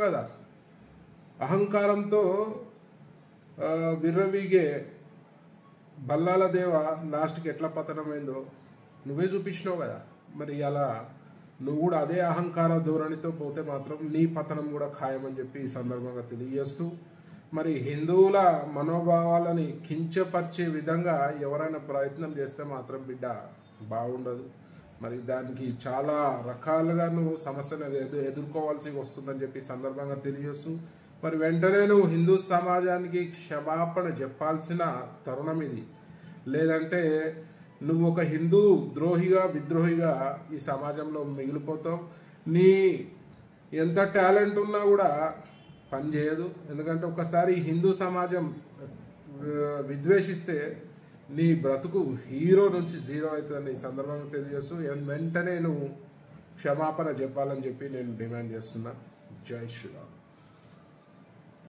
కదా అహంకారంతో విర్రవీగే బల్లాల దేవ లాస్ట్కి ఎట్లా పతనమైందో నువ్వే చూపించినావు కదా. మరి అలా నువ్వు కూడా అదే అహంకార ధోరణితో పోతే మాత్రం నీ పతనం కూడా ఖాయమని చెప్పి ఈ సందర్భంగా తెలియజేస్తూ, మరి హిందువుల మనోభావాలని కించపరిచే విధంగా ఎవరైనా ప్రయత్నం చేస్తే మాత్రం బిడ్డ బాగుండదు. మరి దానికి చాలా రకాలుగా నువ్వు సమస్యను ఎదుర్కోవాల్సి వస్తుందని చెప్పి సందర్భంగా తెలియజేస్తూ, మరి వెంటనే నువ్వు హిందూ సమాజానికి క్షమాపణ చెప్పాల్సిన తరుణం ఇది. లేదంటే నువ్వు ఒక హిందూ ద్రోహిగా విద్రోహిగా ఈ సమాజంలో మిగిలిపోతావు. నీ ఎంత టాలెంట్ ఉన్నా కూడా పనిచేయదు. ఎందుకంటే ఒకసారి హిందూ సమాజం విద్వేషిస్తే నీ బ్రతుకు హీరో నుంచి జీరో అవుతుందని ఈ సందర్భంగా తెలియజేస్తూ వెంటనే నువ్వు క్షమాపణ చెప్పాలని చెప్పి నేను డిమాండ్ చేస్తున్నా. జై శ్రీరామ్.